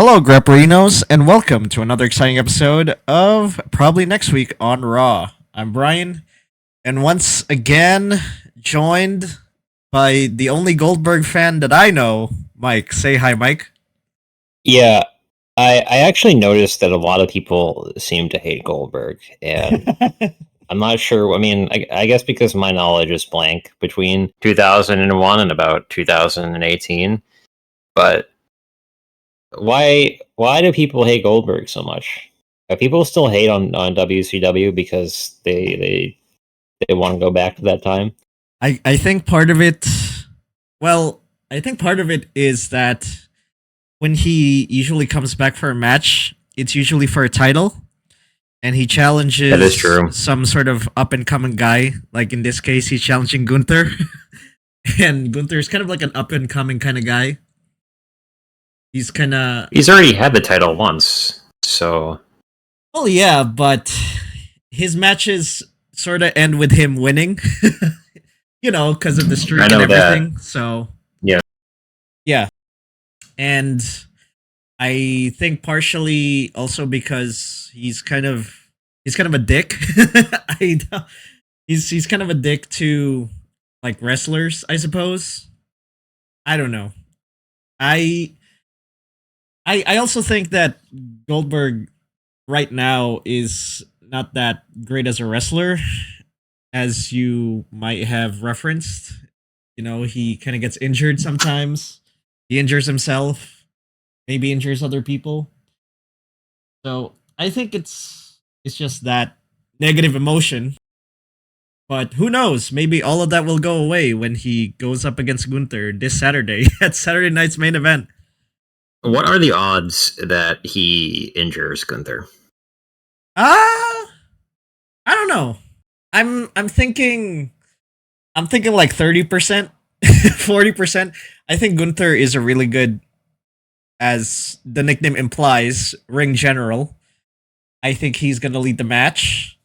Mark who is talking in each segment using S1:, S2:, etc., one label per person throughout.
S1: Hello, Grapperinos, and welcome to another exciting episode of Probably Next Week on Raw. I'm Bryon, and once again, joined by the only Goldberg fan that I know, Mike. Say hi, Mike.
S2: Yeah, I actually noticed that a lot of people seem to hate Goldberg, and I'm not sure. I mean, I guess because my knowledge is blank between 2001 and about 2018. But why do people hate Goldberg so much? People still hate on WCW because they want to go back to that time.
S1: I think part of it, well, I think part of it is that when he usually comes back for a match, it's usually for a title, and he challenges
S2: That is true.
S1: some sort of up and coming guy. Like in this case, he's challenging Gunther, and Gunther's kind of like an up and coming kind of guy. He's
S2: Already had the title once, so
S1: well, yeah, but his matches sort of end with him winning, because of the streak
S2: I
S1: and
S2: know that.
S1: everything. So
S2: Yeah.
S1: yeah, and I think partially also because he's kind of a dick. I don't- he's kind of a dick to like wrestlers, I suppose. I don't know. I I also think that Goldberg right now is not that great as a wrestler, as you might have referenced. He kind of gets injured sometimes. He injures himself, maybe injures other people. So I think it's just that negative emotion. But who knows? Maybe all of that will go away when he goes up against Gunther this Saturday at Saturday night's main event.
S2: What are the odds that he injures Gunther?
S1: I don't know. I'm thinking like 30%, 40%. I think Gunther is a really good, as the nickname implies, ring general. I think he's gonna lead the match,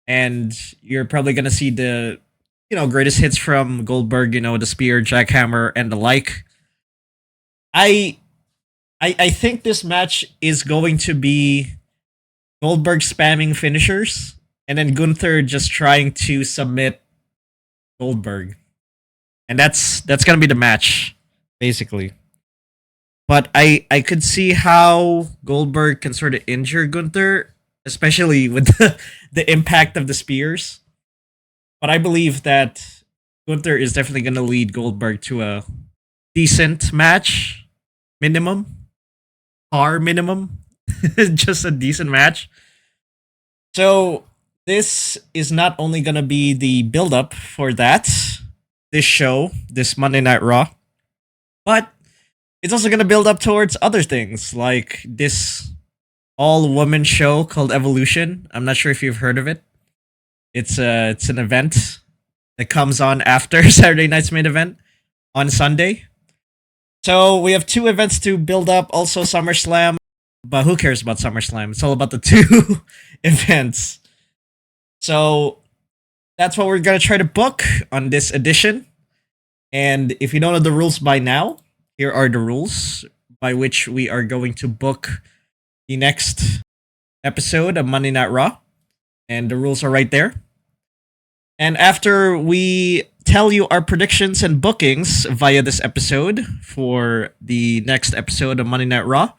S1: and you're probably gonna see the greatest hits from Goldberg. The spear, jackhammer, and the like. I I think this match is going to be Goldberg spamming finishers, and then Gunther just trying to submit Goldberg, and that's gonna be the match, basically. But I could see how Goldberg can sort of injure Gunther, especially with the impact of the spears. But I believe that Gunther is definitely gonna lead Goldberg to a decent match, minimum, par minimum, just a decent match. So this is not only gonna be the build up for this show, this Monday Night Raw, but it's also gonna build up towards other things like this all woman show called Evolution. I'm not sure if you've heard of it. It's an event that comes on after Saturday night's main event on Sunday. So we have two events to build up. Also SummerSlam, but who cares about SummerSlam? It's all about the two events. So that's what we're gonna try to book on this edition. And if you don't know the rules by now, here are the rules by which we are going to book the next episode of Monday Night Raw. And the rules are right there. And after we tell you our predictions and bookings via this episode for the next episode of Monday Night Raw,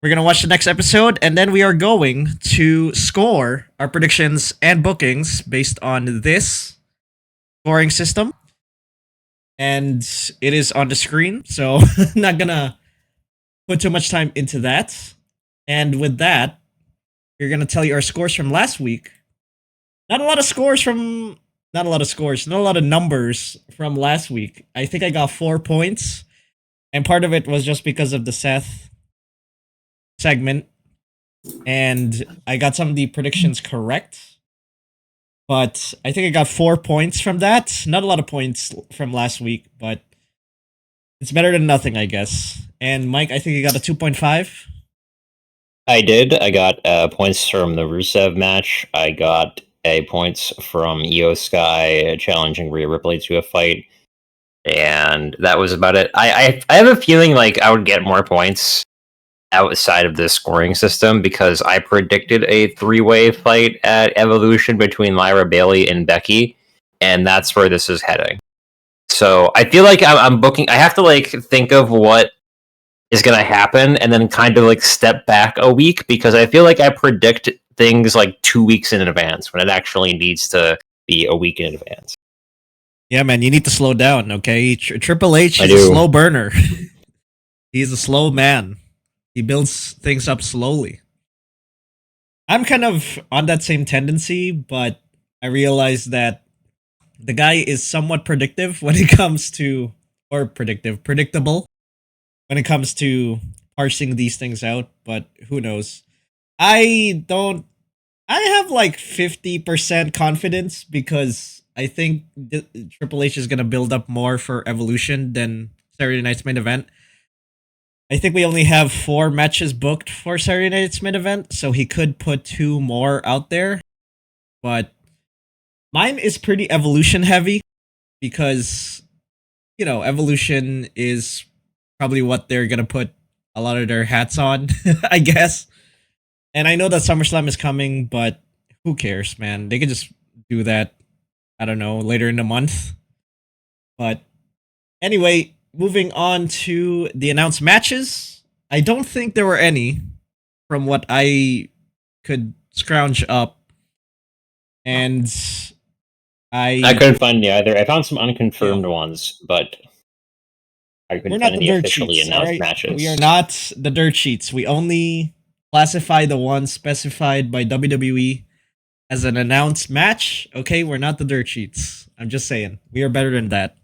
S1: we're going to watch the next episode, and then we are going to score our predictions and bookings based on this scoring system. And it is on the screen, so not going to put too much time into that. And with that, we're going to tell you our scores from last week. Not a lot of numbers from last week. I think I got 4 points, and part of it was just because of the Seth segment, and I got some of the predictions correct. But I think I got 4 points from that. Not a lot of points from last week, but it's better than nothing, I guess. And Mike, I think you got a 2.5.
S2: I did. I got points from the Rusev match. I got points from Io Sky challenging Rhea Ripley to a fight, and that was about it. I have a feeling like I would get more points outside of this scoring system because I predicted a 3-way fight at Evolution between Lyra Bailey and Becky, and that's where this is heading. So I feel like I'm booking. I have to like think of what is going to happen and then kind of like step back a week because I feel like I predict things like 2 weeks in advance when it actually needs to be a week in advance.
S1: Yeah, man, you need to slow down, okay? Triple H
S2: I
S1: is a
S2: do.
S1: slow burner. He's a slow man. He builds things up slowly. I'm kind of on that same tendency, but I realize that the guy is somewhat predictive when it comes to, or predictable when it comes to parsing these things out, but who knows? I don't, I have like 50% confidence because I think Triple H is going to build up more for Evolution than Saturday Night's main event. I think we only have 4 matches booked for Saturday Night's main event, so he could put 2 more out there. But mine is pretty Evolution heavy because, you know, Evolution is probably what they're going to put a lot of their hats on, I guess. And I know that SummerSlam is coming, but who cares, man? They could just do that, I don't know, later in the month. But anyway, moving on to the announced matches. I don't think there were any from what I could scrounge up. And
S2: I couldn't find any either. I found some unconfirmed ones, but I couldn't
S1: we're not
S2: find
S1: the
S2: any
S1: dirt
S2: officially
S1: sheets,
S2: announced
S1: alright?
S2: matches.
S1: We are not the dirt sheets. We only classify the ones specified by WWE as an announced match. Okay, we're not the dirt sheets. I'm just saying. We are better than that.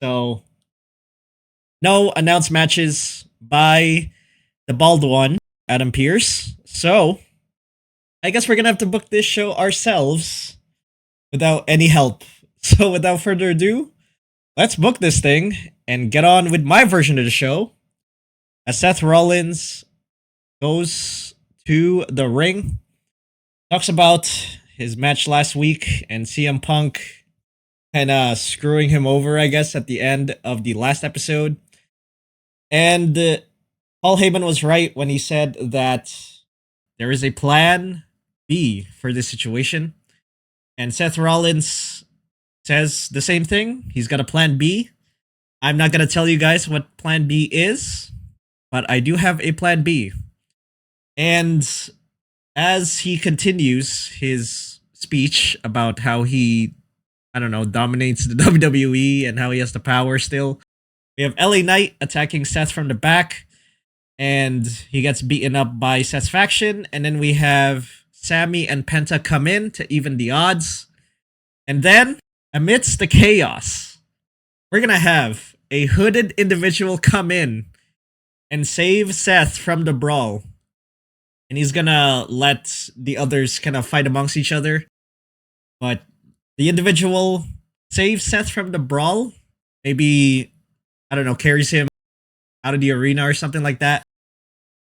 S1: So, no announced matches by the bald one, Adam Pearce. So, I guess we're gonna have to book this show ourselves without any help. So, without further ado, let's book this thing and get on with my version of the show. As Seth Rollins goes to the ring, talks about his match last week and CM Punk kind of screwing him over, I guess, at the end of the last episode. And Paul Heyman was right when he said that there is a plan B for this situation. And Seth Rollins says the same thing. He's got a plan B. I'm not going to tell you guys what plan B is, but I do have a plan B. And as he continues his speech about how he, I don't know, dominates the WWE and how he has the power still, we have LA Knight attacking Seth from the back, and he gets beaten up by Seth's faction. And then we have Sammy and Penta come in to even the odds. And then, amidst the chaos, we're going to have a hooded individual come in and save Seth from the brawl. And he's going to let the others kind of fight amongst each other. But the individual saves Seth from the brawl. Maybe, I don't know, carries him out of the arena or something like that.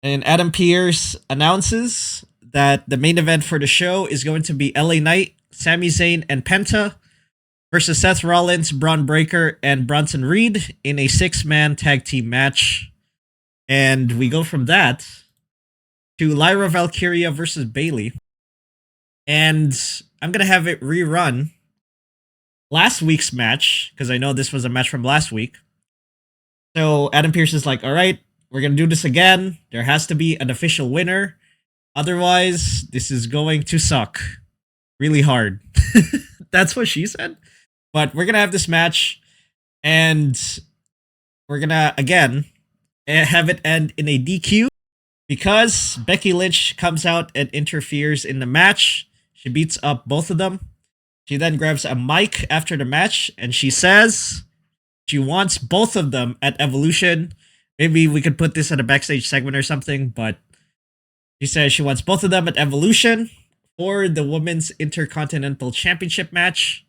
S1: And Adam Pearce announces that the main event for the show is going to be LA Knight, Sami Zayn, and Penta versus Seth Rollins, Braun Breaker, and Bronson Reed in a 6-man tag team match. And we go from that to Lyra Valkyria versus Bailey. And I'm going to have it rerun last week's match, because I know this was a match from last week. So Adam Pearce is like, all right, we're going to do this again. There has to be an official winner. Otherwise, this is going to suck really hard. That's what she said. But we're going to have this match, and we're going to, again, have it end in a DQ because Becky Lynch comes out and interferes in the match. She beats up both of them. She then grabs a mic after the match, and she says she wants both of them at Evolution. Maybe we could put this at a backstage segment or something, but she says she wants both of them at Evolution for the Women's Intercontinental Championship match.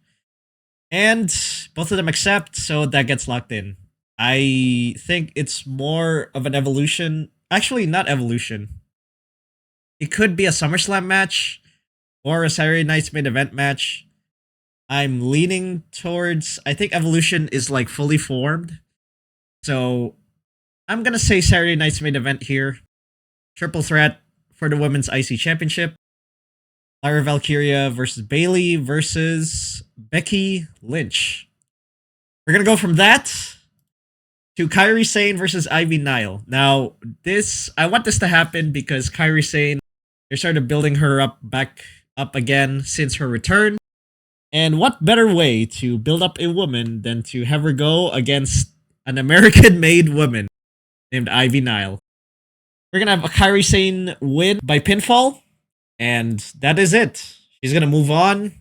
S1: And both of them accept, so that gets locked in. I think it's more of an Evolution. Actually, not Evolution. It could be a SummerSlam match or a Saturday Night's main event match. I'm leaning towards, I think Evolution is like fully formed. So I'm gonna say Saturday night's main event here. Triple threat for the Women's IC Championship. Lyra Valkyria versus Bailey versus Becky Lynch. We're gonna go from that to Kairi Sane versus Ivy Nile. Now, I want this to happen because Kairi Sane, they started building her back up again since her return. And what better way to build up a woman than to have her go against an American-made woman named Ivy Nile? We're gonna have a Kairi Sane win by pinfall, and that is it. She's gonna move on,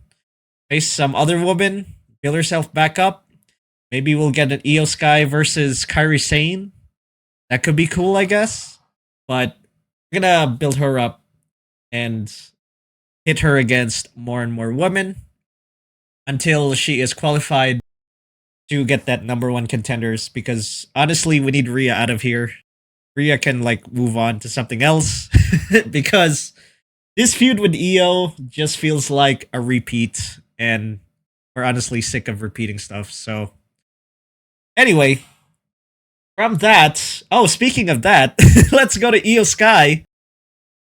S1: face some other woman, build herself back up. Maybe we'll get an Io Sky versus Kairi Sane. That could be cool, I guess. But we're gonna build her up and hit her against more and more women until she is qualified to get that number one contenders. Because honestly, we need Rhea out of here. Rhea can move on to something else because this feud with Io just feels like a repeat, and we're honestly sick of repeating stuff. So anyway, from that, speaking of that, let's go to Io Sky.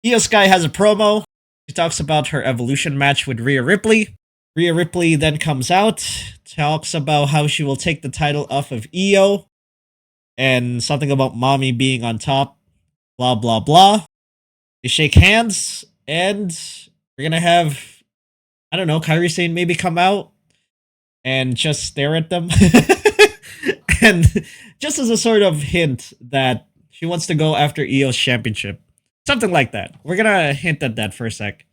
S1: Io Sky has a promo. She talks about her Evolution match with Rhea Ripley. Rhea Ripley then comes out, talks about how she will take the title off of Io, and something about mommy being on top, blah, blah, blah. They shake hands, and we're gonna have, I don't know, Kairi Sane maybe come out and just stare at them. And just as a sort of hint that she wants to go after Io's championship. Something like that. We're gonna hint at that for a sec.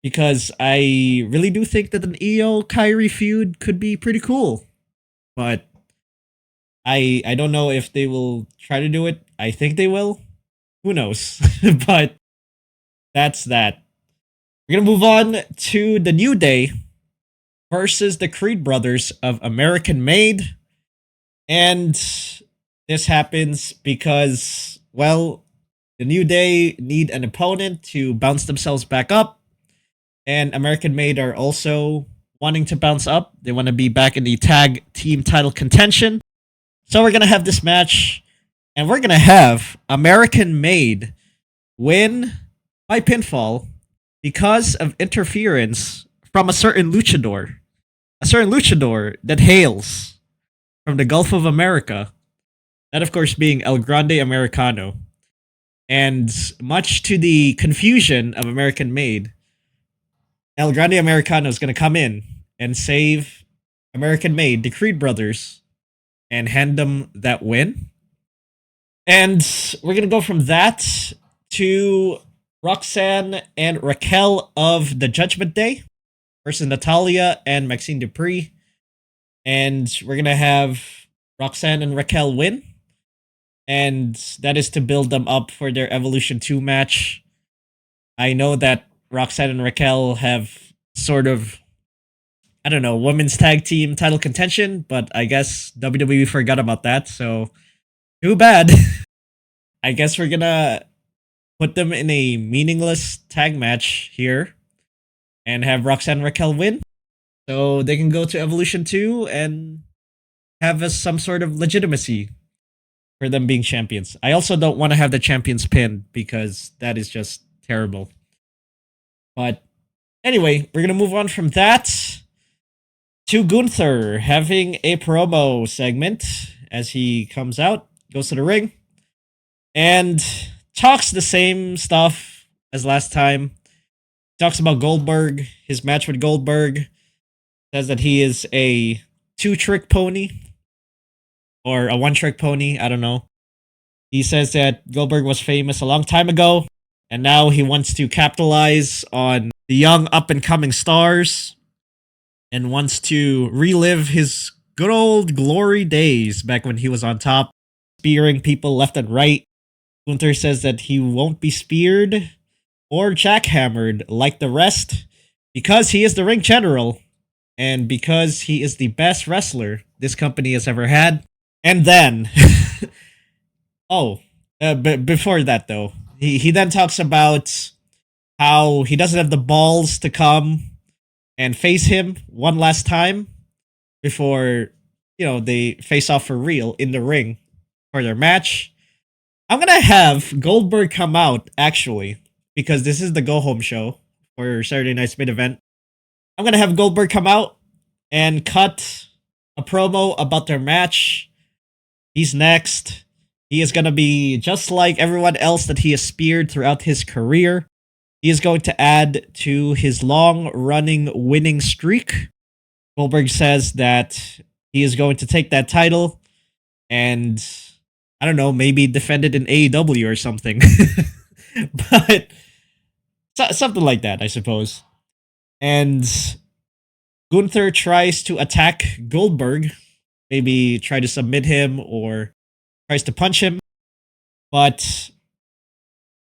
S1: Because I really do think that an Io Kairi feud could be pretty cool. But I don't know if they will try to do it. I think they will. Who knows? But that's that. We're gonna move on to the New Day versus the Creed brothers of American Made. And this happens because, well, the New Day need an opponent to bounce themselves back up. And American Made are also wanting to bounce up. They want to be back in the tag team title contention. So we're going to have this match. And we're going to have American Made win by pinfall because of interference from a certain luchador. A certain luchador that hails from the Gulf of America. That, of course, being El Grande Americano. And much to the confusion of American Made, El Grande Americano is going to come in and save American Made, the Creed brothers, and hand them that win. And we're going to go from that to Roxanne and Raquel of the Judgment Day versus Natalia and Maxine Dupree. And we're going to have Roxanne and Raquel win. And that is to build them up for their Evolution 2 match. I know that Roxanne and Raquel have sort of, I don't know, women's tag team title contention, but I guess WWE forgot about that, so too bad. I guess we're gonna put them in a meaningless tag match here and have Roxanne and Raquel win so they can go to Evolution 2 and have some sort of legitimacy for them being champions. I also don't want to have the champions pinned because that is just terrible. But anyway, we're going to move on from that to Gunther having a promo segment as he comes out, goes to the ring, and talks the same stuff as last time. Talks about Goldberg, his match with Goldberg, says that he is a two-trick pony or a one-trick pony, I don't know. He says that Goldberg was famous a long time ago, and now he wants to capitalize on the young up-and-coming stars and wants to relive his good old glory days back when he was on top, spearing people left and right. Gunther says that he won't be speared or jackhammered like the rest because he is the ring general and because he is the best wrestler this company has ever had. And then, before that though, he then talks about how he doesn't have the balls to come and face him one last time before, they face off for real in the ring for their match. I'm gonna have Goldberg come out, actually, because this is the go home show for Saturday night's main event. I'm gonna have Goldberg come out and cut a promo about their match. He's next. He is gonna be just like everyone else that he has speared throughout his career. He is going to add to his long running winning streak. Goldberg says that he is going to take that title and I don't know, maybe defend it in AEW or something. But something like that, I suppose. And Gunther tries to attack Goldberg, maybe try to submit him or tries to punch him. But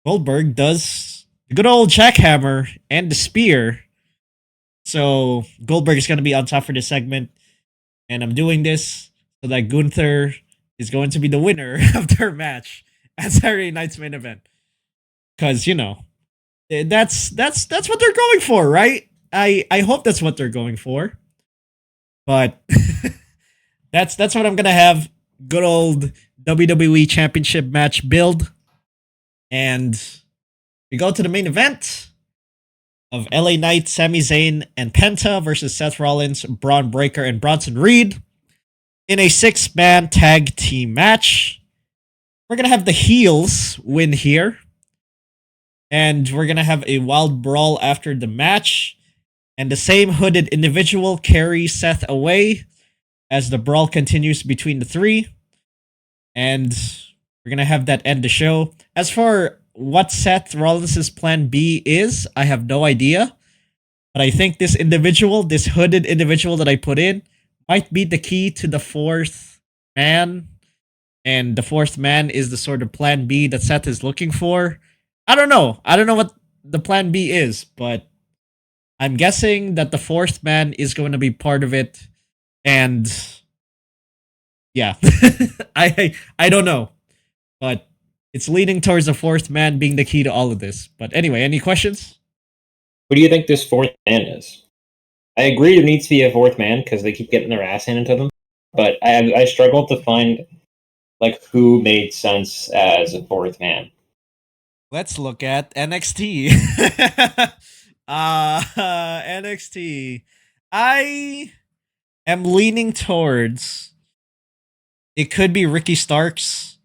S1: Goldberg does the good old jackhammer and the spear. So Goldberg is going to be on top for this segment. And I'm doing this so that Gunther is going to be the winner of their match at Saturday night's main event. Because, that's what they're going for, right? I hope that's what they're going for. But that's what I'm gonna have. Good old WWE Championship match build. And we go to the main event of LA Knight, Sami Zayn, and Penta versus Seth Rollins, Braun Breaker, and Bronson Reed in a 6-man tag team match. We're gonna have the heels win here. And we're gonna have a wild brawl after the match. And the same hooded individual carries Seth away as the brawl continues between the three. And we're gonna have that end the show. As for what Seth Rollins' plan B is, I have no idea. But I think this hooded individual that I put in, might be the key to the fourth man. And the fourth man is the sort of plan B that Seth is looking for. I don't know. I don't know what the plan B is, but I'm guessing that the fourth man is going to be part of it. And yeah, I don't know, but it's leaning towards the fourth man being the key to all of this. But anyway, any questions?
S2: Who do you think this fourth man is? I agree there needs to be a fourth man because they keep getting their ass handed to them. But I struggle to find who made sense as a fourth man.
S1: Let's look at NXT. NXT. I am leaning towards it could be Ricky Starks.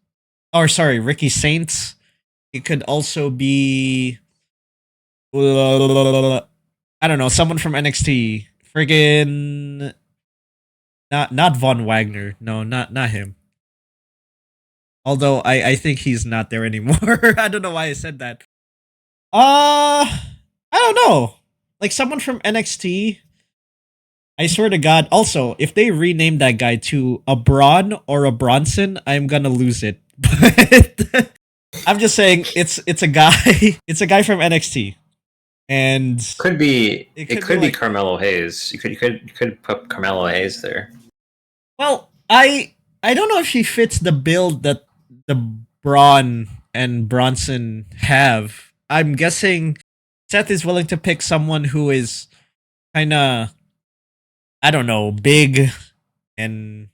S1: Ricky Saints. It could also be I don't know, someone from NXT. Friggin' not Von Wagner. No, not him. Although I think he's not there anymore. I don't know why I said that. I don't know. Like someone from NXT. I swear to God. Also, if they rename that guy to a Braun or a Bronson, I'm gonna lose it. But I'm just saying it's a guy. It's a guy from NXT. And
S2: it could be
S1: like,
S2: Carmelo Hayes. You could put Carmelo Hayes there.
S1: Well, I don't know if he fits the build that the Braun and Bronson have. I'm guessing Seth is willing to pick someone who is kind of, I don't know, big and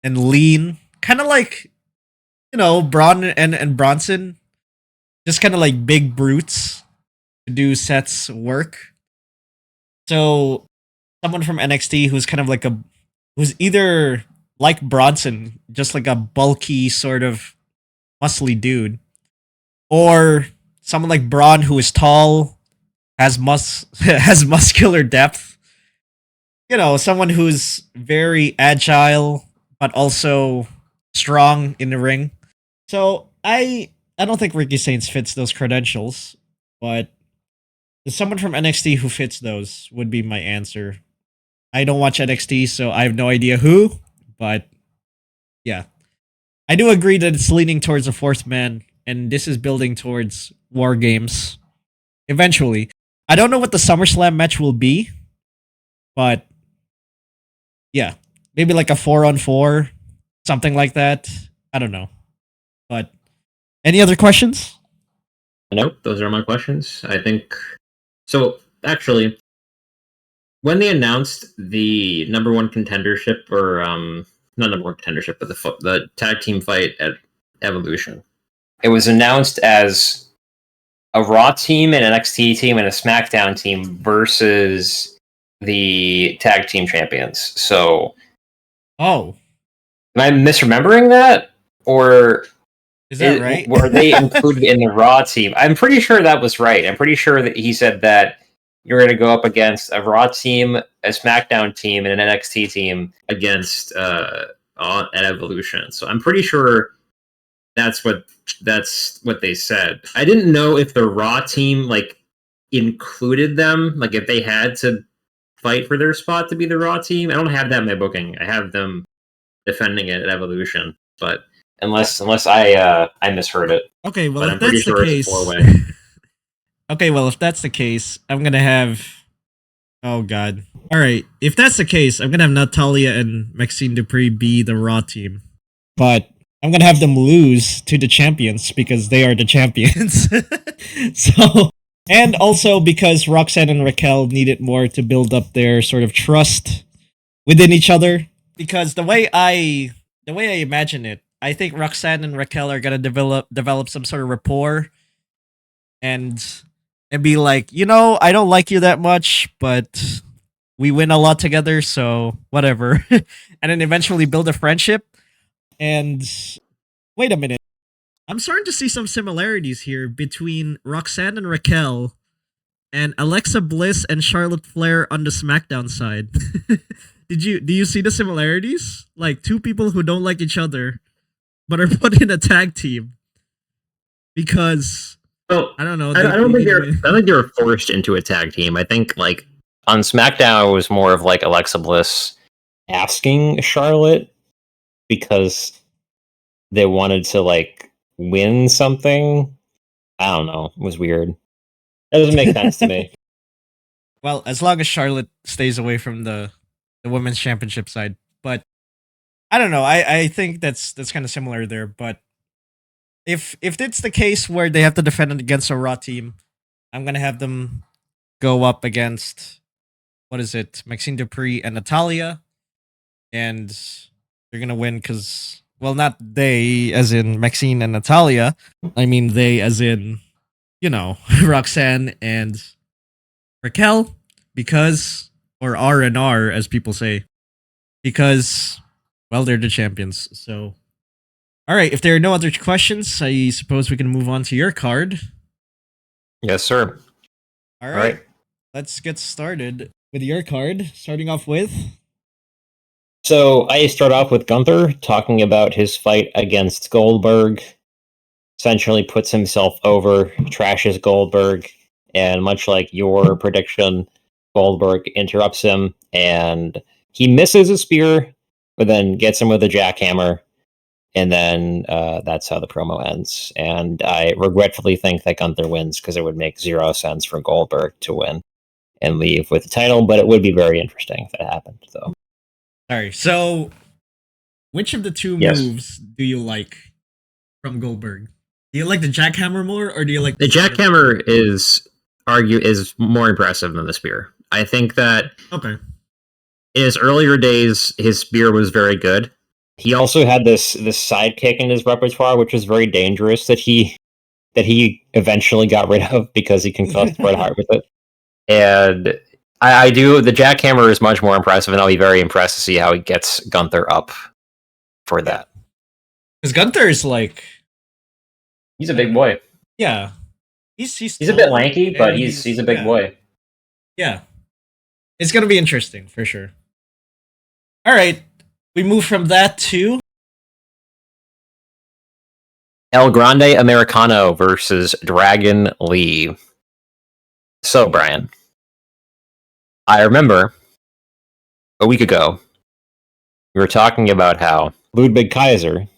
S1: lean, kind of like Braun and Bronson, just kind of like big brutes to do Seth's work. So someone from NXT who's kind of like who's either like Bronson, just like a bulky sort of muscly dude, or someone like Braun who is tall, has has muscular depth. Someone who's very agile but also strong in the ring. So I don't think Ricky Saints fits those credentials, but someone from NXT who fits those would be my answer. I don't watch NXT, so I have no idea who, but yeah. I do agree that it's leaning towards a fourth man, and this is building towards War Games. Eventually. I don't know what the SummerSlam match will be, but yeah. Maybe like a 4-on-4, something like that. I don't know. But any other questions?
S2: Nope, those are my questions. I think so. Actually, when they announced the number one contendership for not number one contendership, but the tag team fight at Evolution. It was announced as a Raw team, an NXT team, and a SmackDown team versus the tag team champions. So,
S1: Oh,
S2: am I misremembering that, or
S1: is that right?
S2: were they included in the Raw team? I'm pretty sure that was right. I'm pretty sure that he said that you're going to go up against a Raw team, a SmackDown team, and an NXT team against at Evolution. So I'm pretty sure that's what they said. I didn't know if the Raw team like included them, like if they had to fight for their spot to be the Raw team. I don't have that in my booking. I have them defending it at Evolution, but unless I misheard it.
S1: Okay, well,
S2: but
S1: if
S2: I'm pretty
S1: that's
S2: sure
S1: the
S2: it's
S1: case,
S2: a 4-way.
S1: okay, well, if that's the case, I'm gonna have. Oh God! All right, if that's the case, I'm gonna have Natalia and Maxine Dupree be the Raw team, but I'm gonna have them lose to the champions because they are the champions. So, and also because Roxanne and Raquel needed more to build up their sort of trust within each other. Because the way I imagine it, I think Roxanne and Raquel are gonna develop some sort of rapport, and be like, I don't like you that much, but we win a lot together, so whatever. And then eventually build a friendship. And wait a minute, I'm starting to see some similarities here between Roxanne and Raquel and Alexa Bliss and Charlotte Flair on the SmackDown side. Do you see the similarities? Like two people who don't like each other but are put in a tag team because I don't know.
S2: I don't think they were forced into a tag team. I think like on SmackDown it was more of like Alexa Bliss asking Charlotte because they wanted to like win something. I don't know. It was weird. That doesn't make sense to me.
S1: Well, as long as Charlotte stays away from the women's championship side, but I don't know. I think that's kind of similar there. But if it's the case where they have to defend it against a Raw team, I'm gonna have them go up against what is it, Maxine Dupree and Natalia, and they're gonna win because, well, not they as in Maxine and Natalia. I mean they as in Roxanne and Raquel, because, or R&R as people say, because, well, they're the champions. So, all right, if there are no other questions, I suppose we can move on to your card.
S2: Yes, sir.
S1: All right. Let's get started with your card, starting off with.
S2: So I start off with Gunther talking about his fight against Goldberg. Essentially puts himself over, trashes Goldberg, and much like your prediction, Goldberg interrupts him, and he misses a spear, but then gets him with a jackhammer, and then that's how the promo ends. And I regretfully think that Gunther wins because it would make zero sense for Goldberg to win and leave with the title, but it would be very interesting if it happened, though.
S1: Sorry, so which of the two moves do you like from Goldberg? Do you like the jackhammer more, or do you like
S2: the jackhammer? Is more impressive than the spear. I think that
S1: in
S2: his earlier days, his spear was very good. He also had this sidekick in his repertoire, which was very dangerous. That he eventually got rid of because he concussed Bret Hart with it. And I do, the jackhammer is much more impressive, and I'll be very impressed to see how he gets Gunther up for that.
S1: Because Gunther is like,
S2: he's a big boy.
S1: Yeah, he's
S2: a bit lanky, but he's a big boy.
S1: Yeah, it's gonna be interesting for sure. All right, we move from that to
S2: El Grande Americano versus Dragon Lee. So, Brian, I remember a week ago we were talking about how Ludwig Kaiser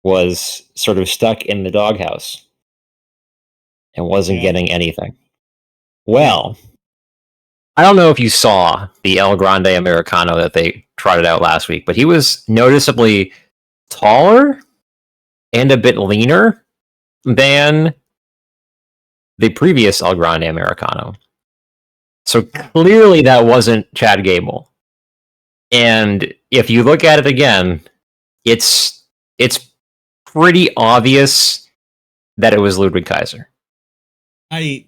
S2: was sort of stuck in the doghouse and wasn't getting anything. Well, I don't know if you saw the El Grande Americano that they trotted out last week, but he was noticeably taller and a bit leaner than the previous El Grande Americano. So clearly that wasn't Chad Gable. And if you look at it again, it's pretty obvious that it was Ludwig Kaiser.
S1: I'm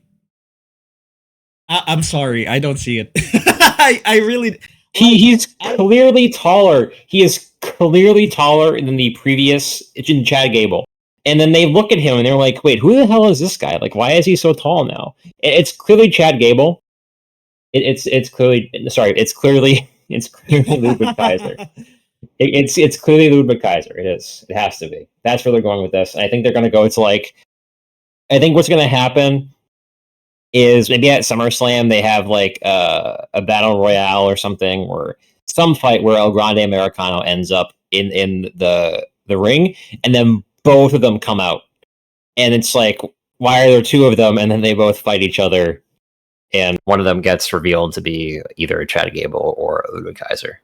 S1: sorry, I don't see it. I really.
S2: He's clearly taller. He is clearly taller than the previous Chad Gable. And then they look at him and they're like, "Wait, who the hell is this guy? Like, why is he so tall now?" It's clearly Chad Gable. It's clearly Ludwig Kaiser. It's clearly Ludwig Kaiser. It is. It has to be. That's where they're going with this. And I think they're going to go. It's like, I think what's going to happen is maybe at SummerSlam they have like a battle royale or something, or some fight where El Grande Americano ends up in the ring, and then both of them come out, and it's like, why are there two of them? And then they both fight each other, and one of them gets revealed to be either Chad Gable or Ludwig Kaiser.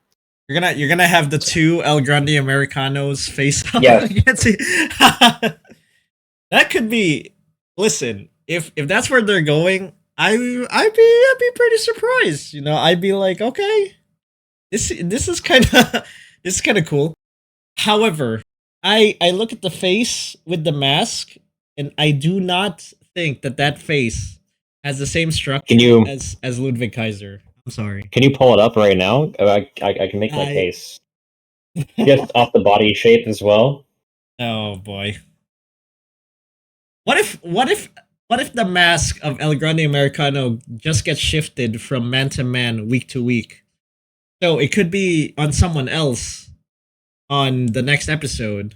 S1: You're gonna have the two El Grande Americanos face up
S2: against
S1: That could be. Listen, if that's where they're going, I'd be pretty surprised. You know, I'd be like, okay, this is kind of cool. However, I look at the face with the mask, and I do not think that face has the same structure as Ludwig Kaiser. I'm sorry.
S2: Can you pull it up right now? I can make my case. Just off the body shape as well.
S1: Oh boy. What if the mask of El Grande Americano just gets shifted from man to man, week to week? So it could be on someone else on the next episode,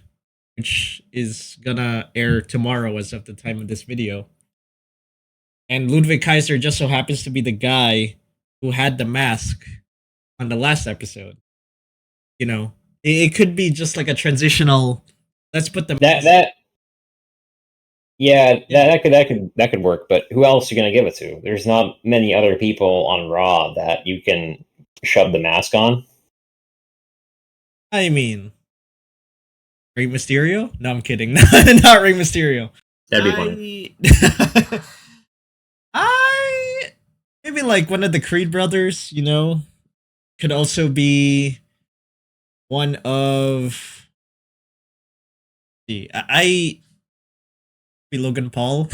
S1: which is gonna air tomorrow as of the time of this video. And Ludwig Kaiser just so happens to be the guy who had the mask on the last episode. You know, it could be just like a transitional. Let's put the
S2: that could work. But who else are you gonna give it to? There's not many other people on Raw that you can shove the mask on.
S1: I mean, Rey Mysterio? No, I'm kidding. Not Rey Mysterio.
S2: That'd be
S1: funny. Maybe like one of the Creed brothers, you know, could also be one of. I be Logan Paul.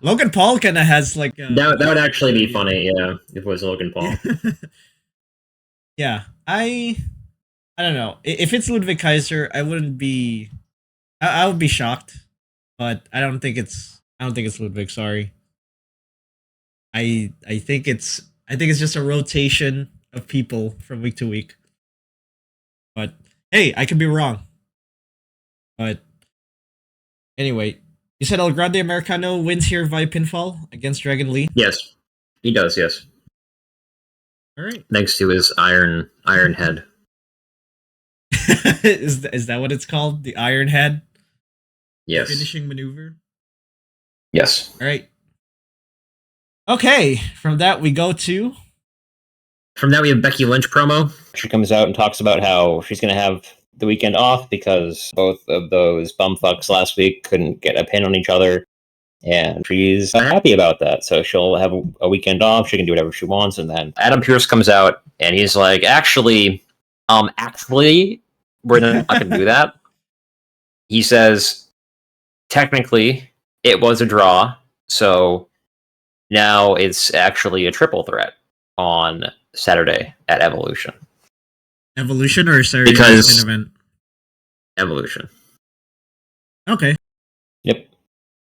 S1: Logan Paul kind of has like
S2: that would actually be funny, yeah, if it was Logan Paul.
S1: Yeah, I don't know. If it's Ludwig Kaiser, I wouldn't be. I would be shocked, but I don't think it's Ludwig. Sorry. I think it's just a rotation of people from week to week. But hey, I could be wrong. But anyway, you said El Grande Americano wins here via pinfall against Dragon Lee?
S2: Yes. He does, yes.
S1: Alright.
S2: Thanks to his iron head.
S1: Is that what it's called? The Iron Head?
S2: Yes.
S1: Finishing maneuver?
S2: Yes.
S1: Alright. Okay, from that we go to...
S2: From that we have Becky Lynch promo. She comes out and talks about how she's going to have the weekend off because both of those bumfucks last week couldn't get a pin on each other. And she's happy about that. So she'll have a weekend off. She can do whatever she wants. And then Adam Pearce comes out and he's like, actually, we're not going to do that. He says, technically, it was a draw. So now it's actually a triple threat on Saturday at Evolution.
S1: Evolution or Saturday
S2: because
S1: main event?
S2: Evolution.
S1: Okay.
S2: Yep.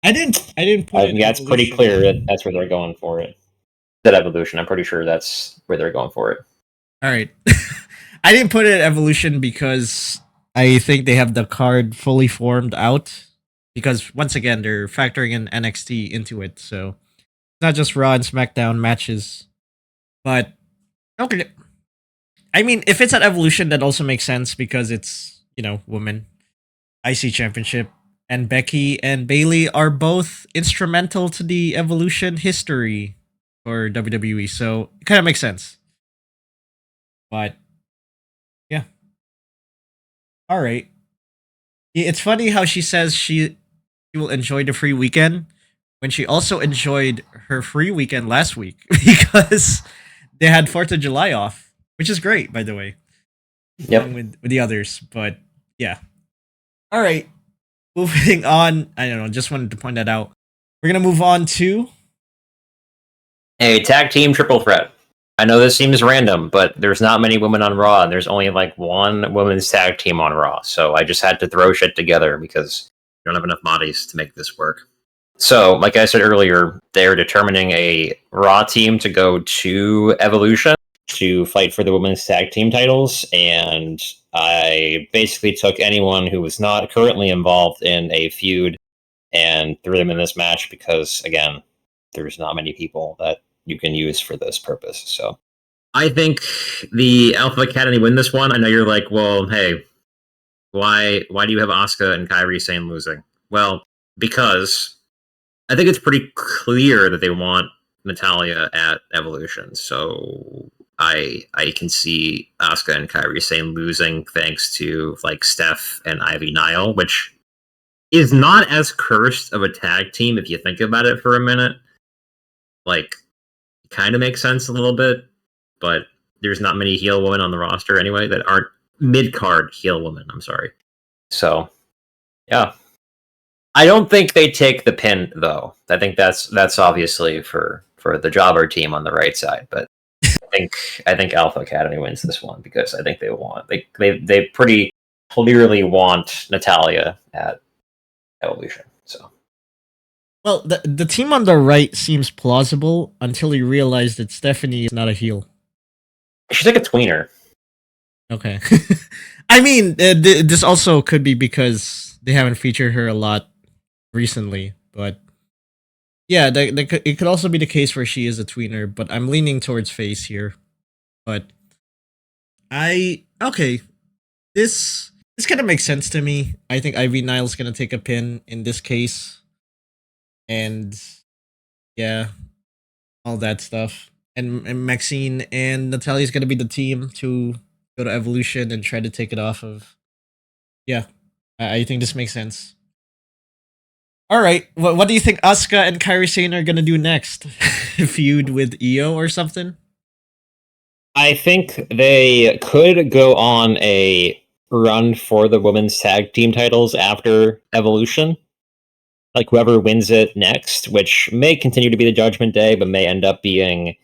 S1: I didn't put it.
S2: Yeah, it's pretty clear that that's where they're going for it. That Evolution, I'm pretty sure that's where they're going for it.
S1: All right. I didn't put it at Evolution because I think they have the card fully formed out. Because once again, they're factoring in NXT into it, so it's not just Raw and SmackDown matches. But okay. I mean, if it's at Evolution, that also makes sense because it's, you know, women. IC Championship. And Becky and Bayley are both instrumental to the Evolution history for WWE. So it kind of makes sense. But, yeah. All right. It's funny how she says she will enjoy the free weekend when she also enjoyed her free weekend last week because they had 4th of July off. Which is great, by the way. along with the others. But yeah. All right. Moving on. I don't know. Just wanted to point that out. We're gonna move on to
S2: A tag team triple threat. I know this seems random, but there's not many women on Raw, and there's only like one women's tag team on Raw. So I just had to throw shit together because we don't have enough bodies to make this work. So, like I said earlier, they're determining a Raw team to go to Evolution to fight for the women's tag team titles, and I basically took anyone who was not currently involved in a feud and threw them in this match because, again, there's not many people that you can use for this purpose. So I think the Alpha Academy win this one. I know you're like, well, hey, why do you have Asuka and Kairi Sane losing? Well, because I think it's pretty clear that they want Natalya at Evolution. So I can see Asuka and Kairi Sane losing thanks to like Steph and Ivy Nile, which is not as cursed of a tag team if you think about it for a minute. Like, kind of makes sense a little bit, but there's not many heel women on the roster anyway that aren't mid-card heel women. I'm sorry. So, yeah. I don't think they take the pin though. I think that's obviously for the jobber team on the right side, but I think Alpha Academy wins this one because I think they pretty clearly want Natalya at Evolution. So,
S1: well, the team on the right seems plausible until you realize that Stephanie is not a heel.
S2: she's like a tweener.
S1: Okay. I mean, this also could be because they haven't featured her a lot recently, but yeah, it could also be the case where she is a tweener, but I'm leaning towards face here. But okay, this kind of makes sense to me. I think Ivy Nile's gonna take a pin in this case, and yeah, all that stuff. And Maxine and Natalya's gonna be the team to go to Evolution and try to take it off of. Yeah, I think this makes sense. All right, what do you think Asuka and Kairi Sane are gonna do next? Feud with Io or something?
S2: I think they could go on a run for the women's tag team titles after Evolution. Like whoever wins it next, which may continue to be the Judgment Day, but may end up being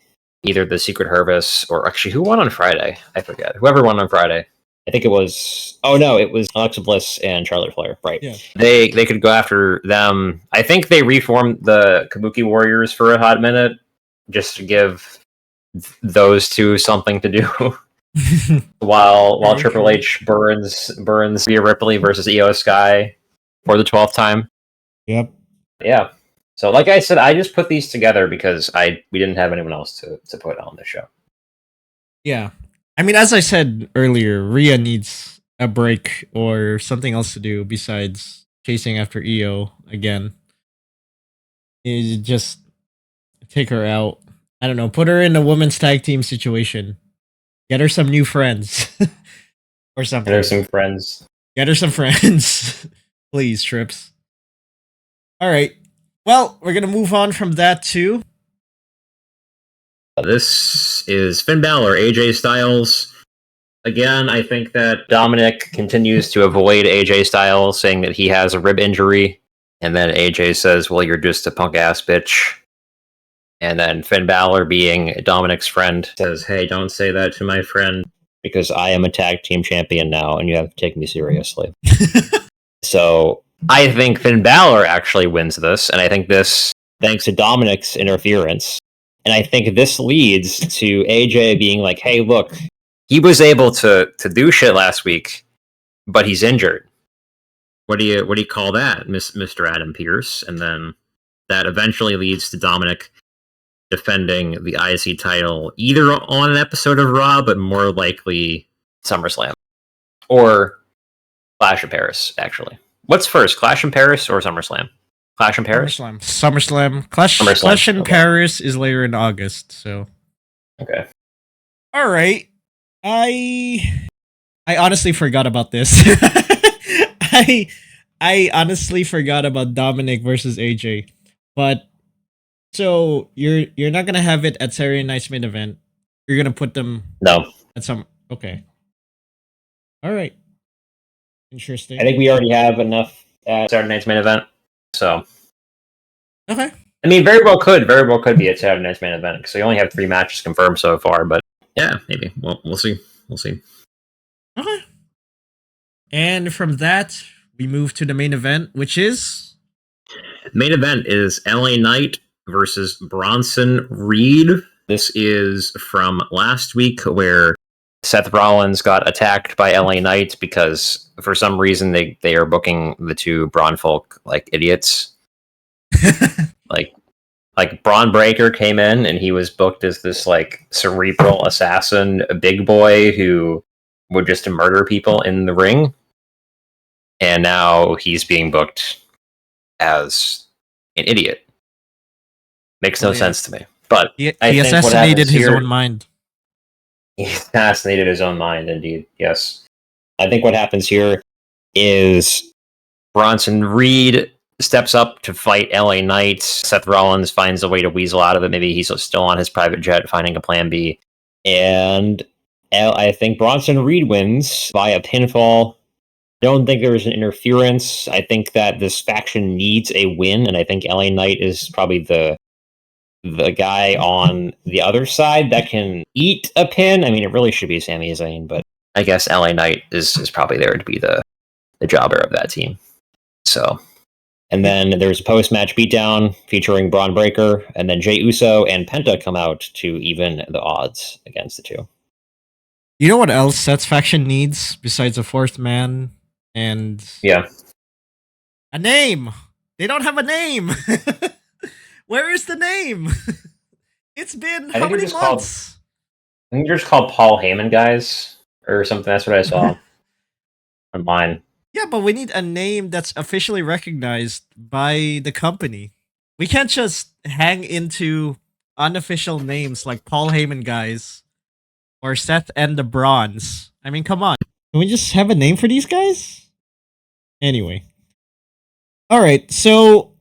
S2: either the Secret Service or actually who won on Friday? I forget. Whoever won on Friday. I think it was. Oh no, it was Alexa Bliss and Charlotte Flair. Right.
S1: Yeah.
S2: They could go after them. I think they reformed the Kabuki Warriors for a hot minute, just to give those two something to do. while Triple H burns Rhea Ripley versus Io Sky for the 12th time.
S1: Yep.
S2: Yeah. So like I said, I just put these together because we didn't have anyone else to put on the show.
S1: Yeah. I mean, as I said earlier, Rhea needs a break or something else to do besides chasing after Io again. You just take her out. I don't know, put her in a women's tag team situation. Get her some new friends. Or something.
S2: Get her some friends.
S1: Get her some friends. Please, Trips. All right. Well, we're going to move on from that too.
S2: This is Finn Balor, AJ Styles. Again, I think that Dominic continues to avoid AJ Styles, saying that he has a rib injury. And then AJ says, well, you're just a punk ass bitch. And then Finn Balor, being Dominic's friend, says, hey, don't say that to my friend because I am a tag team champion now and you have to take me seriously. So I think Finn Balor actually wins this, and I think this thanks to Dominic's interference. And I think this leads to AJ being like, hey, look, he was able to do shit last week, but he's injured. What do you call that, Mr. Adam Pearce? And then that eventually leads to Dominic defending the IC title either on an episode of Raw, but more likely SummerSlam. Or Clash of Paris, actually. What's first, Clash in Paris or SummerSlam? Clash in Paris?
S1: SummerSlam. Clash in Paris is later in August, so.
S2: Okay.
S1: All right. I honestly forgot about this. I honestly forgot about Dominic versus AJ. But so you're not gonna have it at Saturday Night's main event. You're gonna put them
S2: No.
S1: at some okay. All right. Interesting.
S2: I think we already have enough at Saturday night's main event. So,
S1: Okay.
S2: I mean, very well could be at Saturday night's main event because we only have 3 matches confirmed so far. But yeah, maybe we'll see. We'll see.
S1: Okay. And from that, we move to the main event, which is
S2: Main event is LA Knight versus Bronson Reed. This is from last week where Seth Rollins got attacked by LA Knight because for some reason they are booking the two Braun folk like idiots. like Braun Breaker came in and he was booked as this like cerebral assassin, a big boy who would just murder people in the ring. And now he's being booked as an idiot. Makes no sense to me. But
S1: he
S2: I think
S1: assassinated his own mind.
S2: He assassinated his own mind, indeed. Yes. I think what happens here is Bronson Reed steps up to fight LA Knight. Seth Rollins finds a way to weasel out of it. Maybe he's still on his private jet, finding a plan B. And I think Bronson Reed wins via pinfall. Don't think there was an interference. I think that this faction needs a win, and I think LA Knight is probably the guy on the other side that can eat a pin. I mean, it really should be Sami Zayn, but I guess LA Knight is probably there to be the jobber of that team. So, and then there's a post-match beatdown featuring Braun Breaker, and then Jey Uso and Penta come out to even the odds against the two.
S1: You know what else Seth's faction needs besides a fourth man and a name? They don't have a name. Where is the name? It's been how many months?
S2: I think they're just called Paul Heyman guys or something. That's what I saw online.
S1: Yeah, but we need a name that's officially recognized by the company. We can't just hang into unofficial names like Paul Heyman guys or Seth and the Bronze. I mean, come on. Can we just have a name for these guys? Anyway. Alright, so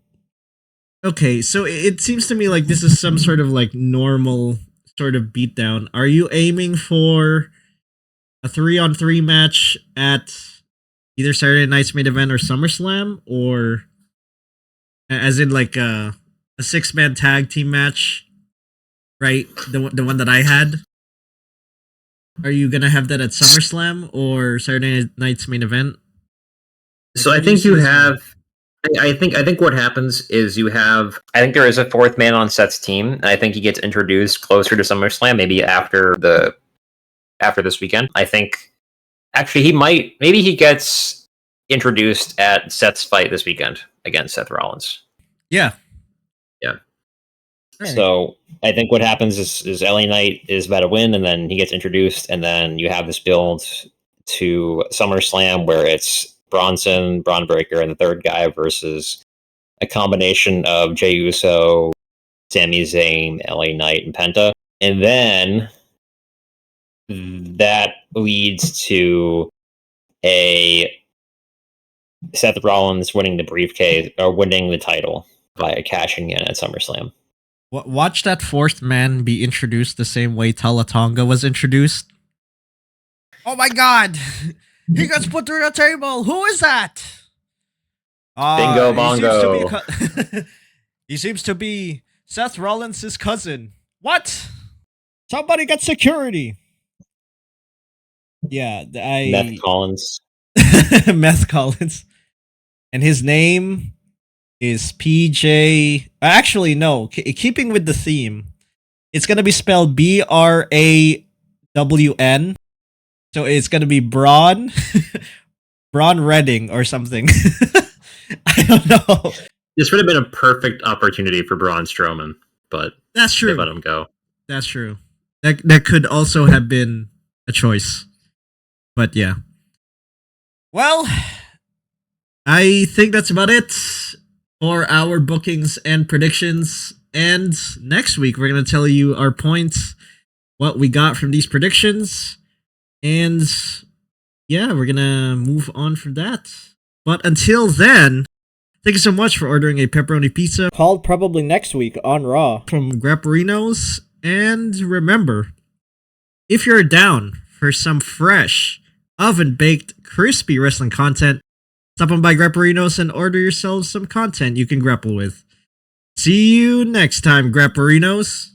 S1: okay, so it seems to me like this is some sort of like normal sort of beatdown. Are you aiming for a 3-on-3 match at either Saturday Night's main event or SummerSlam, or as in like a 6-man tag team match, right? The one that I had. Are you gonna have that at SummerSlam or Saturday Night's main event?
S2: So I think you have. I think what happens is you have. I think there is a fourth man on Seth's team, and I think he gets introduced closer to SummerSlam, maybe after this weekend. I think actually maybe he gets introduced at Seth's fight this weekend against Seth Rollins.
S1: Yeah.
S2: Right. So I think what happens is LA Knight is about to win, and then he gets introduced, and then you have this build to SummerSlam where it's Braun Breaker, and the third guy versus a combination of Jey Uso, Sami Zayn, LA Knight, and Penta. And then that leads to a Seth Rollins winning the briefcase or winning the title by cashing in at SummerSlam.
S1: Watch that fourth man be introduced the same way Tala Tonga was introduced. Oh my god! He gets put through the table! Who is that?
S2: Bingo bongo.
S1: He seems to be Seth Rollins' cousin. What? Somebody get security! Yeah,
S2: Meth Collins.
S1: Meth Collins. And his name is PJ. Actually, no. Keeping with the theme, it's gonna be spelled BRAWN. So it's gonna be Braun, Braun Redding or something. I don't know.
S2: This would have been a perfect opportunity for Braun Strowman, but
S1: that's true.
S2: They let him go.
S1: That's true. That could also have been a choice. But yeah. Well, I think that's about it for our bookings and predictions. And next week, we're going to tell you our points, what we got from these predictions. And yeah, we're going to move on from that. But until then, thank you so much for ordering a pepperoni pizza. Called probably next week on Raw from Grapperinos. And remember, if you're down for some fresh oven-baked, crispy wrestling content. Stop on by Grapperinos and order yourselves some content you can grapple with. See you next time, Grapperinos.